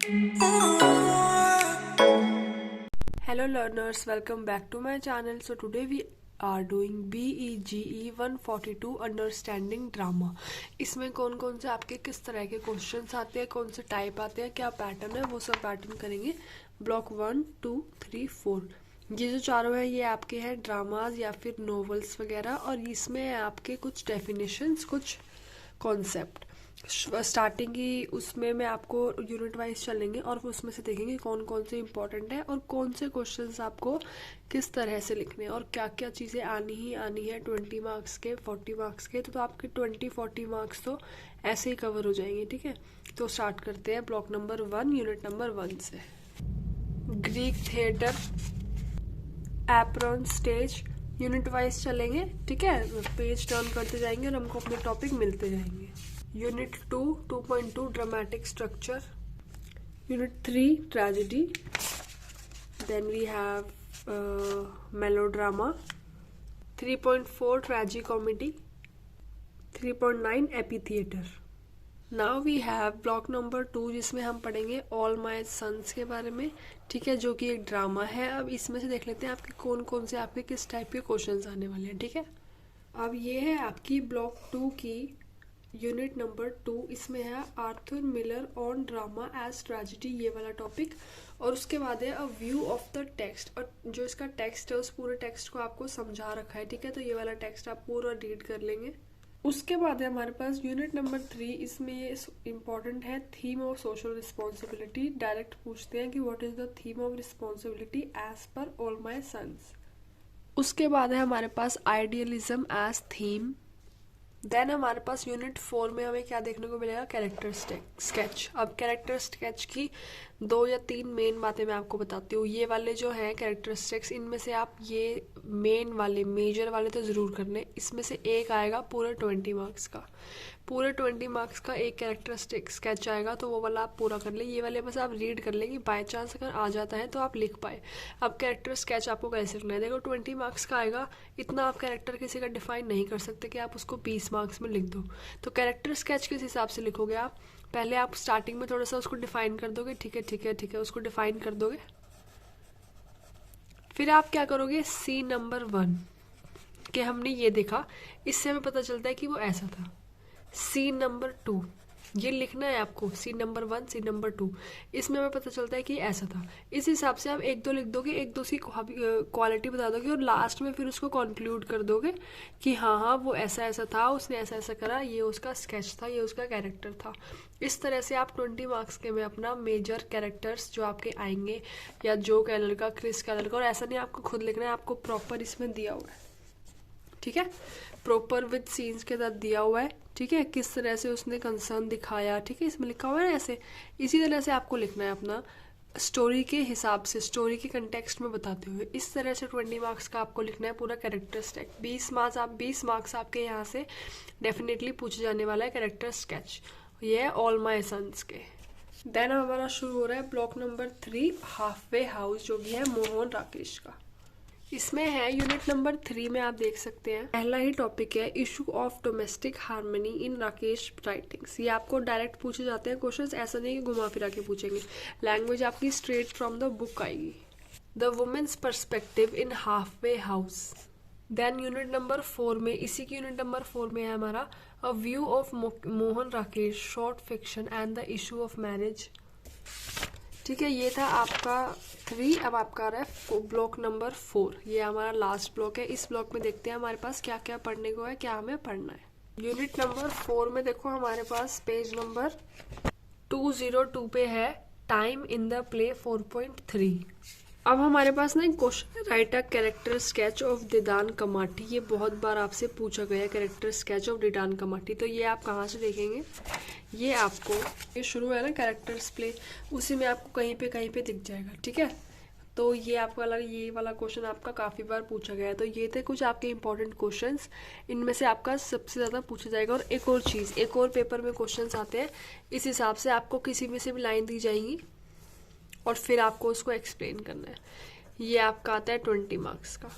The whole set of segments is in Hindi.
Hello learners, welcome back to my channel. So today we are doing BEGE 142 understanding drama. इसमें कौन कौन से आपके किस तरह के क्वेश्चंस आते हैं, कौन से टाइप आते हैं, क्या पैटर्न है, वो सब पैटर्न करेंगे। ब्लॉक 1, 2, 3, 4 ये जो चारों हैं ये आपके हैं ड्रामाज या फिर नॉवेल्स वगैरह, और इसमें है आपके कुछ डेफिनेशंस, कुछ कॉन्सेप्ट। स्टार्टिंग की उसमें मैं आपको यूनिट वाइज चलेंगे और उसमें से देखेंगे कौन कौन से इंपॉर्टेंट है और कौन से क्वेश्चंस आपको किस तरह से लिखने हैं और क्या क्या चीज़ें आनी ही आनी है 20 मार्क्स के, 40 मार्क्स के। तो आपके 20-40 मार्क्स तो ऐसे ही कवर हो जाएंगे। ठीक है, तो स्टार्ट करते हैं ब्लॉक नंबर 1 यूनिट नंबर 1 से। Greek theatre, apron stage, unit wise चलेंगे। ठीक है, पेज टर्न करते जाएंगे और हमको अपने टॉपिक मिलते जाएंगे। Unit 2 2.2 dramatic structure, unit 3 tragedy, then we have melodrama, 3.4 tragicomedy, 3.9 epic theatre. Now we have block number 2 जिसमें हम पढ़ेंगे ऑल माय सन्स के बारे में। ठीक है, जो कि एक ड्रामा है। अब इसमें से देख लेते हैं आपके कौन कौन से आपके किस टाइप के क्वेश्चंस आने वाले हैं। ठीक है, अब ये है आपकी ब्लॉक 2 की यूनिट नंबर 2। इसमें है Arthur Miller on drama as tragedy, ये वाला टॉपिक। और उसके बाद है a view of the text, और जो इसका टेक्स्ट है उस पूरे टेक्स्ट को आपको समझा रखा है। ठीक है, तो ये वाला टेक्स्ट आप पूरा रीड कर लेंगे। उसके बाद है हमारे पास यूनिट नंबर 3। इसमें ये इम्पॉर्टेंट है theme of social responsibility. Direct पूछते हैं कि what is the theme of responsibility as पर ऑल माय सन्स। उसके बाद है हमारे पास आइडियलिज्म एज थीम। देन हमारे पास यूनिट 4 में हमें क्या देखने को मिलेगा, कैरेक्टर स्केच। अब कैरेक्टर स्केच की 2 या 3 मेन बातें मैं आपको बताती हूँ। ये वाले जो हैं कैरेक्टरिस्टिक्स, इनमें से आप ये मेन वाले, मेजर वाले तो ज़रूर करने। इसमें से एक आएगा पूरे 20 मार्क्स का, पूरे 20 मार्क्स का एक कैरेक्टरिस्टिक स्केच आएगा, तो वो वाला आप पूरा कर ले। ये वाले बस आप रीड कर ले कि बाय चांस अगर आ जाता है तो आप लिख पाए। अब कैरेक्टर स्केच आपको कैसे लिखना है, देखो 20 मार्क्स का आएगा, इतना आप कैरेक्टर किसी का डिफाइन नहीं कर सकते कि आप उसको 20 मार्क्स में लिख दो। तो कैरेक्टर स्केच किस हिसाब से लिखोगे आप, पहले आप स्टार्टिंग में थोड़ा सा उसको डिफाइन कर दोगे। ठीक है ठीक है ठीक है, उसको डिफाइन कर दोगे। फिर आप क्या करोगे, सीन नंबर 1 कि हमने ये देखा, इससे हमें पता चलता है कि वो ऐसा था। सीन नंबर 2 ये लिखना है आपको, सीन नंबर 1, सीन नंबर 2, इसमें हमें पता चलता है कि ऐसा था। इस हिसाब से आप 1-2 लिख दोगे, 1-2 की क्वालिटी बता दोगे और लास्ट में फिर उसको कंक्लूड कर दोगे कि हाँ हाँ वो ऐसा ऐसा था, उसने ऐसा ऐसा करा, ये उसका स्केच था, ये उसका कैरेक्टर था। इस तरह से आप 20 मार्क्स के में अपना मेजर कैरेक्टर्स जो आपके आएंगे, या जो कैलर का, क्रिस कैलर का, और ऐसा नहीं आपको खुद लिखना है, आपको प्रॉपर इसमें दिया हुआ है। ठीक है, प्रॉपर विद सीन्स के साथ दिया हुआ है। ठीक है, किस तरह से उसने कंसर्न दिखाया। ठीक है, इसमें लिखा हुआ है ना ऐसे, इसी तरह से आपको लिखना है अपना स्टोरी के हिसाब से, स्टोरी के कंटेक्स्ट में बताते हुए। इस तरह से 20 मार्क्स का आपको लिखना है पूरा कैरेक्टर स्केच। 20 मार्क्स आपके यहाँ से डेफिनेटली पूछे जाने वाला है कैरेक्टर स्केच। ये है ऑल माई सन्स के। देन हमारा शुरू हो रहा है block number 3 half way house, जो भी है मोहन राकेश का। इसमें है यूनिट नंबर 3 में आप देख सकते हैं पहला ही टॉपिक है issue of domestic harmony in Rakesh writings. ये आपको डायरेक्ट पूछे जाते हैं क्वेश्चंस, ऐसा नहीं कि घुमा फिरा के पूछेंगे। लैंग्वेज आपकी स्ट्रेट फ्रॉम द बुक आएगी। The women's perspective in half way house. Then unit number 4 में, इसी की यूनिट नंबर 4 में है हमारा अ view of Mohan Rakesh short fiction and the issue of marriage. ठीक है, ये था आपका 3। अब आपका आ रहा है ब्लॉक नंबर 4, ये हमारा लास्ट ब्लॉक है। इस ब्लॉक में देखते हैं हमारे पास क्या क्या पढ़ने को है, क्या हमें पढ़ना है। यूनिट नंबर 4 में देखो हमारे पास पेज नंबर 202 पे है टाइम इन द प्ले 4.3। अब हमारे पास ना एक question, write a character sketch of दिदान कमाटी। ये बहुत बार आपसे पूछा गया है, कैरेक्टर स्केच ऑफ दिदान कमाटी। तो ये आप कहाँ से देखेंगे, ये आपको, ये शुरू है ना कैरेक्टर्स प्ले, उसी में आपको कहीं पे दिख जाएगा। ठीक है, तो ये आपका वाला, ये वाला क्वेश्चन आपका काफ़ी बार पूछा गया है। तो ये थे कुछ आपके इंपॉर्टेंट क्वेश्चंस, इनमें से आपका सबसे ज़्यादा पूछा जाएगा। और एक और चीज़, एक और पेपर में क्वेश्चंस आते हैं, इस हिसाब से आपको किसी में से भी लाइन दी जाएंगी और फिर आपको उसको एक्सप्लेन करना है। ये आपका आता है 20 मार्क्स का।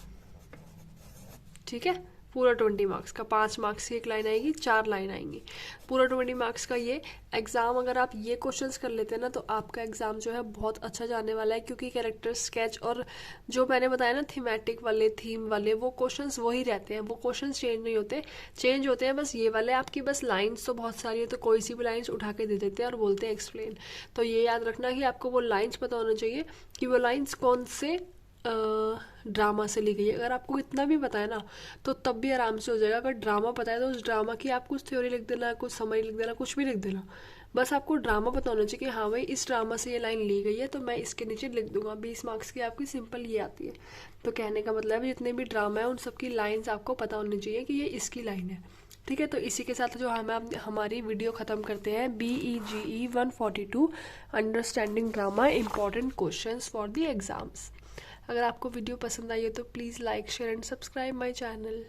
ठीक है, पूरा 20 मार्क्स का, 5 मार्क्स की एक लाइन आएगी, 4 लाइन आएंगी, पूरा 20 मार्क्स का ये एग्ज़ाम। अगर आप ये क्वेश्चंस कर लेते हैं ना तो आपका एग्ज़ाम जो है बहुत अच्छा जाने वाला है, क्योंकि कैरेक्टर स्केच और जो मैंने बताया ना थीमेटिक वाले, थीम वाले, वो क्वेश्चंस वही रहते हैं, वो क्वेश्चंस चेंज नहीं होते, चेंज होते हैं बस ये वाले आपकी, बस लाइन्स तो बहुत सारी है तो कोई सी भी लाइन्स उठा के दे देते हैं और बोलते हैं एक्सप्लेन। तो ये याद रखना कि आपको वो लाइन्स पता होना चाहिए कि वो लाइन्स कौन से ड्रामा से ली गई है। अगर आपको इतना भी पता है ना तो तब भी आराम से हो जाएगा। अगर ड्रामा पता है तो उस ड्रामा की आप कुछ थ्योरी लिख देना, कुछ समरी लिख देना, कुछ भी लिख देना, बस आपको ड्रामा पता होना चाहिए कि हाँ भाई इस ड्रामा से ये लाइन ली गई है तो मैं इसके नीचे लिख दूंगा। 20 मार्क्स की आपकी सिंपल ये आती है। तो कहने का मतलब है जितने भी ड्रामा है उन सबकी लाइन्स आपको पता होनी चाहिए कि ये इसकी लाइन है। ठीक है, तो इसी के साथ जो हम हमारी वीडियो ख़त्म करते हैं। BEGE 142 understanding drama important questions for the exams. अगर आपको वीडियो पसंद आई है तो please like, share and subscribe my channel.